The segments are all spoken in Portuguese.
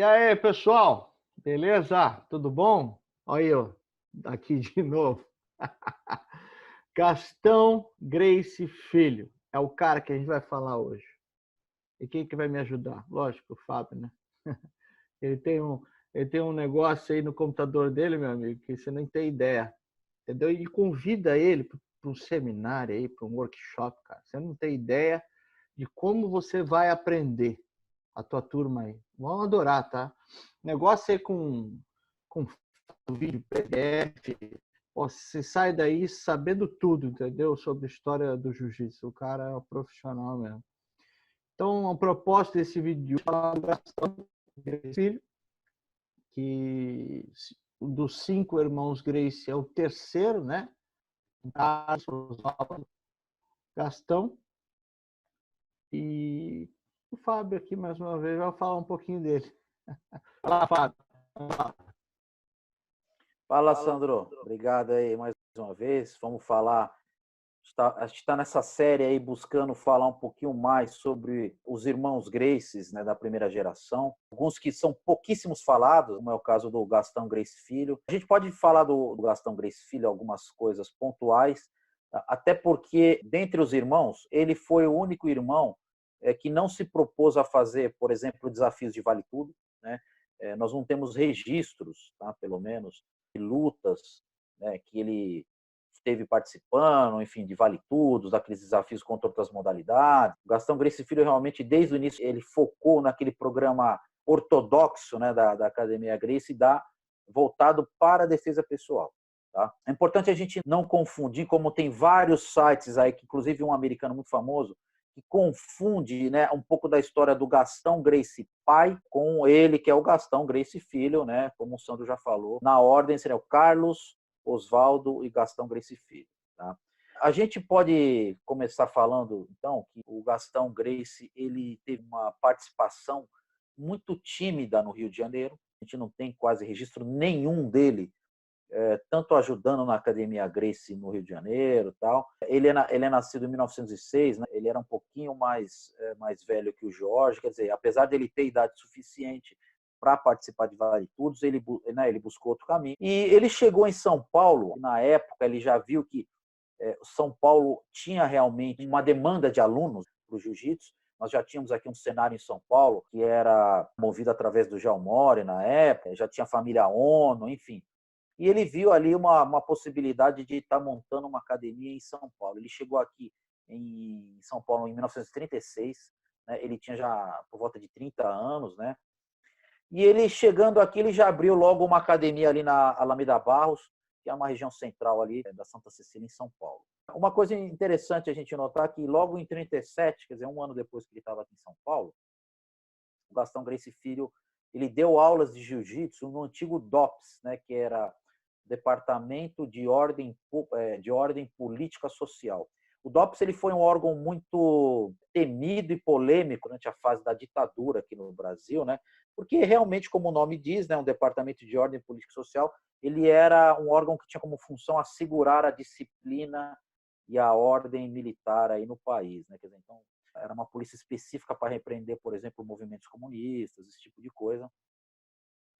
E aí, pessoal? Beleza? Tudo bom? Olha eu aqui de novo. Gastão Grace Filho é o cara que a gente vai falar hoje. E quem que vai me ajudar? Lógico, o Fábio, né? Ele tem um, ele tem um negócio aí no computador dele, meu amigo, que você não tem ideia. Entendeu? E convida ele para um seminário aí, para um workshop, cara. Você não tem ideia de como você vai aprender a tua turma aí. Vão adorar, tá? O negócio é com vídeo, PDF. Você sai daí sabendo tudo, entendeu? Sobre a história do jiu-jitsu. O cara é um profissional mesmo. Então, a proposta desse vídeo é filho, que dos 5 irmãos Grace é o terceiro, né? Gastão. E o Fábio aqui, mais uma vez, vai falar um pouquinho dele. Fala, Fábio. Fala, Sandro. Obrigado aí mais uma vez. Vamos falar. A gente está nessa série aí buscando falar um pouquinho mais sobre os irmãos Gracies, né, da primeira geração. Alguns que são pouquíssimos falados, como é o caso do Gastão Gracie Filho. A gente pode falar do Gastão Gracie Filho algumas coisas pontuais, até porque, dentre os irmãos, ele foi o único irmão que não se propôs a fazer, por exemplo, desafios de vale tudo, né? Nós não temos registros, tá, pelo menos, de lutas, né, que ele esteve participando, enfim, de vale tudo, daqueles desafios contra outras modalidades. O Gastão Gracie Filho realmente, desde o início, ele focou naquele programa ortodoxo, né, da Academia Gracie, voltado para a defesa pessoal. Tá? É importante a gente não confundir, como tem vários sites aí, que inclusive um americano muito famoso, que confunde, né, um pouco da história do Gastão Gracie pai com ele, que é o Gastão Gracie Filho, né, como o Sandro já falou. Na ordem seria o Carlos, Oswaldo e Gastão Gracie Filho. Tá? A gente pode começar falando, então, que o Gastão Gracie ele teve uma participação muito tímida no Rio de Janeiro. A gente não tem quase registro nenhum dele, tanto ajudando na Academia Gracie no Rio de Janeiro, tal. Ele é nascido em 1906, né? Ele era um pouquinho mais velho que o Jorge, quer dizer, apesar de ele ter idade suficiente para participar de vale tudos, ele buscou outro caminho. E ele chegou em São Paulo, na época ele já viu que São Paulo tinha realmente uma demanda de alunos para o jiu-jitsu. Nós já tínhamos aqui um cenário em São Paulo que era movido através do Jalmore na época, já tinha a família Ono, enfim. E ele viu ali uma possibilidade de estar montando uma academia em São Paulo. Ele chegou aqui em São Paulo em 1936, né? Ele tinha já por volta de 30 anos, né? E ele chegando aqui, ele já abriu logo uma academia ali na Alameda Barros, que é uma região central ali da Santa Cecília, em São Paulo. Uma coisa interessante a gente notar que logo em 37, quer dizer, um ano depois que ele estava aqui em São Paulo, o Gastão Gracie Filho, ele deu aulas de jiu-jitsu no antigo DOPS, né, que era Departamento de Ordem Política Social. O DOPS ele foi um órgão muito temido e polêmico durante a fase da ditadura aqui no Brasil, né? Porque realmente, como o nome diz, né, um departamento de ordem política e social, ele era um órgão que tinha como função assegurar a disciplina e a ordem militar aí no país, né? Quer dizer, então, era uma polícia específica para repreender, por exemplo, movimentos comunistas, esse tipo de coisa.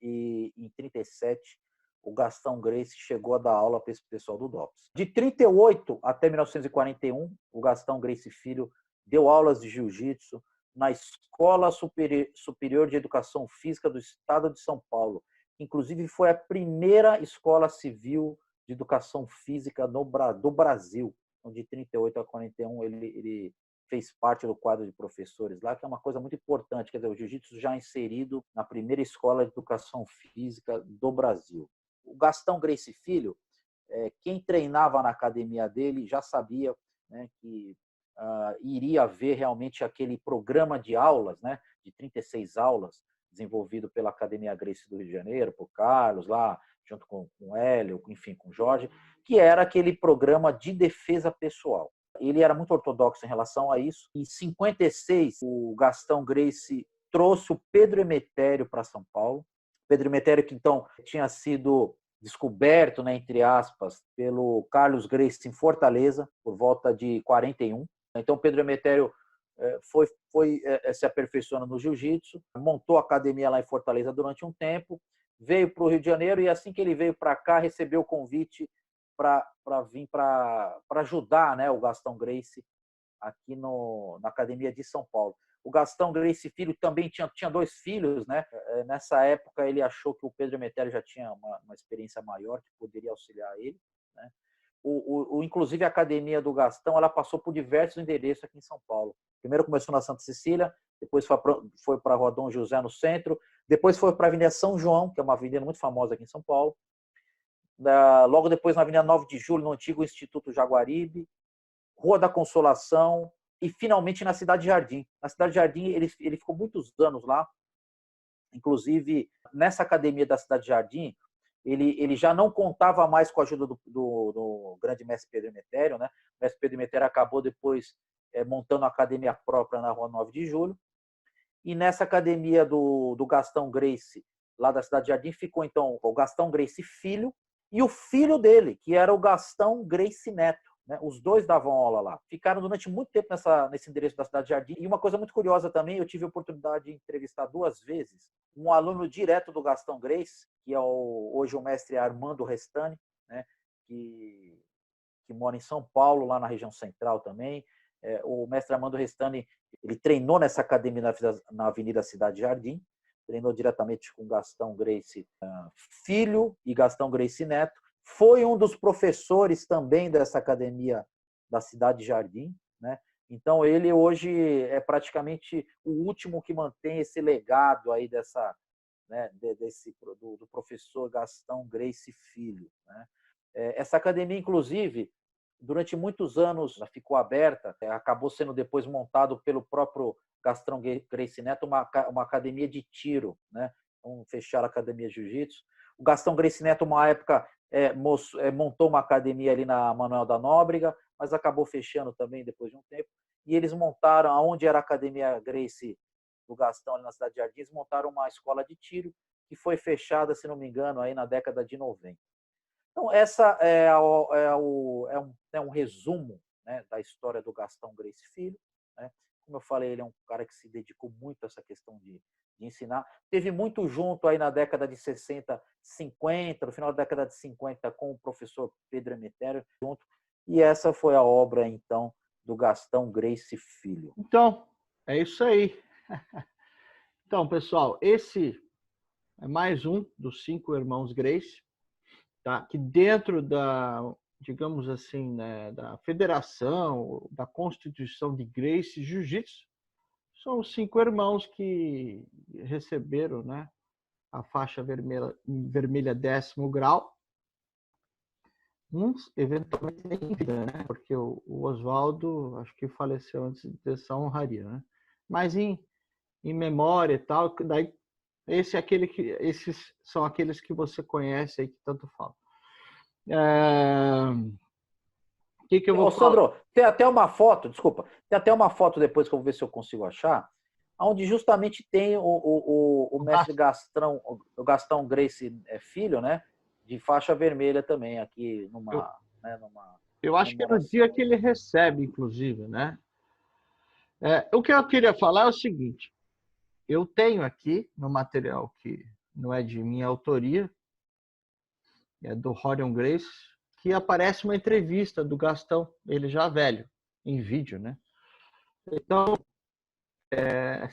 E em 37, o Gastão Gracie chegou a dar aula para esse pessoal do DOPS. De 38 até 1941, o Gastão Gracie Filho deu aulas de jiu-jitsu na Escola Superior de Educação Física do Estado de São Paulo. Inclusive, foi a primeira escola civil de educação física do Brasil. Então, de 38 a 41, ele fez parte do quadro de professores lá, que é uma coisa muito importante. Quer dizer, o jiu-jitsu já inserido na primeira escola de educação física do Brasil. O Gastão Gracie Filho, quem treinava na academia dele já sabia, né, que iria haver realmente aquele programa de aulas, né, de 36 aulas, desenvolvido pela Academia Gracie do Rio de Janeiro, por Carlos, lá, junto com o Hélio, enfim, com o Jorge, que era aquele programa de defesa pessoal. Ele era muito ortodoxo em relação a isso. Em 56, o Gastão Gracie trouxe o Pedro Emetério para São Paulo. Pedro Emetério, que então tinha sido descoberto, né, entre aspas, pelo Carlos Gracie em Fortaleza, por volta de 41. Então, Pedro Emetério foi se aperfeiçoando no jiu-jitsu, montou academia lá em Fortaleza durante um tempo, veio para o Rio de Janeiro e assim que ele veio para cá, recebeu o convite para vir para ajudar, né, o Gastão Gracie aqui na Academia de São Paulo. O Gastão Gracie Filho também tinha 2 filhos, né? Nessa época ele achou que o Pedro Emetério já tinha uma experiência maior, que poderia auxiliar ele, né? Inclusive a academia do Gastão, ela passou por diversos endereços aqui em São Paulo. Primeiro começou na Santa Cecília, depois foi para a Rua Dom José, no centro, depois foi para a Avenida São João, que é uma avenida muito famosa aqui em São Paulo, logo depois na Avenida 9 de Julho, no antigo Instituto Jaguaribe, Rua da Consolação e finalmente na Cidade Jardim. Na Cidade Jardim ele ficou muitos anos lá, inclusive nessa academia da Cidade Jardim, ele já não contava mais com a ajuda do grande mestre Pedro Emetério, né? O mestre Pedro Emetério acabou depois montando a academia própria na Rua 9 de Julho. E nessa academia do Gastão Gracie, lá da Cidade Jardim, ficou então o Gastão Gracie Filho e o filho dele, que era o Gastão Gracie Neto. Né? Os dois davam aula lá. Ficaram durante muito tempo nesse endereço da Cidade Jardim. E uma coisa muito curiosa também, eu tive a oportunidade de entrevistar 2 vezes um aluno direto do Gastão Gracie, que é hoje o mestre Armando Restani, né? que mora em São Paulo, lá na região central também. O mestre Armando Restani, ele treinou nessa academia na Avenida Cidade Jardim, treinou diretamente com Gastão Gracie Filho e Gastão Gracie Neto. Foi um dos professores também dessa academia da Cidade Jardim, né? Então ele hoje é praticamente o último que mantém esse legado aí né, do professor Gastão Gracie Filho, né? Essa academia, inclusive, durante muitos anos ficou aberta, acabou sendo depois montado pelo próprio Gastão Gracie Neto uma academia de tiro, né? Então, fecharam a academia de jiu-jitsu. O Gastão Gracie Neto, uma época, montou uma academia ali na Manuel da Nóbrega, mas acabou fechando também depois de um tempo. E eles montaram, onde era a academia Gracie do Gastão, ali na Cidade de Jardim, montaram uma escola de tiro que foi fechada, se não me engano, aí na década de 90. Então, essa é um resumo, né, da história do Gastão Gracie Filho, né? Como eu falei, ele é um cara que se dedicou muito a essa questão de ensinar. Teve muito junto aí na década de 60, 50, no final da década de 50, com o professor Pedro Emetério junto. E essa foi a obra, então, do Gastão Gracie Filho. Então, é isso aí. Então, pessoal, esse é mais um dos 5 irmãos Gracie, tá? Que dentro da, digamos assim, né, da federação, da constituição de Gracie Jiu-Jitsu, são os 5 irmãos que receberam, né, a faixa vermelha 10º grau. Uns, eventualmente, em vida, né? Porque o Oswaldo, acho que faleceu antes dessa honraria, né? Mas em memória e tal, daí esses são aqueles que você conhece aí, que tanto fala. Que eu vou falar? Sandro, tem até uma foto, desculpa, tem até uma foto depois que eu vou ver se eu consigo achar, onde justamente tem o mestre o Gastão Gracie Filho, né? De faixa vermelha também, aqui Eu acho que é no dia que ele recebe, inclusive, né? O que eu queria falar é o seguinte: eu tenho aqui no material que não é de minha autoria, é do Rorion Gracie, que aparece uma entrevista do Gastão, ele já velho, em vídeo, né? Então,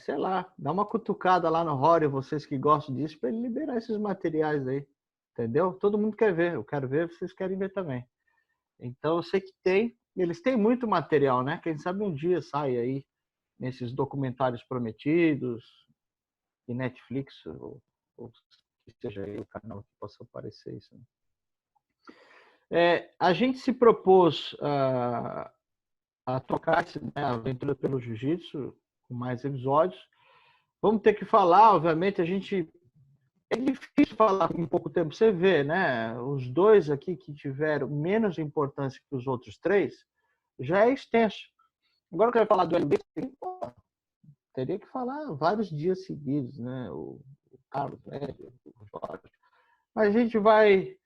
sei lá, dá uma cutucada lá no Rorion, vocês que gostam disso, para ele liberar esses materiais aí, entendeu? Todo mundo quer ver, eu quero ver, vocês querem ver também. Então, eu sei que eles têm muito material, né? Quem sabe um dia sai aí nesses documentários prometidos, de Netflix, ou que seja aí o canal que possa aparecer isso. Né? A gente se propôs a tocar a aventura pelo jiu-jitsu com mais episódios. Vamos ter que falar, obviamente, é difícil falar em pouco tempo. Você vê, né? Os 2 aqui que tiveram menos importância que os outros 3, já é extenso. Agora eu quero falar do LB, teria que falar vários dias seguidos, né? O Carlos, o Jorge. Mas a gente vai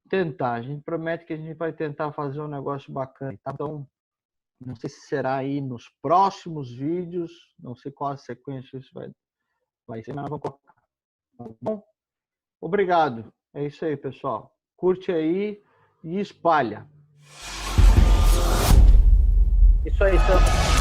tentar, a gente promete que a gente vai tentar fazer um negócio bacana. Tá? Então, Não sei se será aí nos próximos vídeos, não sei qual a sequência isso vai ser, mas vamos colocar. Tá bom? Obrigado. É isso aí, pessoal. Curte aí e espalha. Isso aí, Sandro.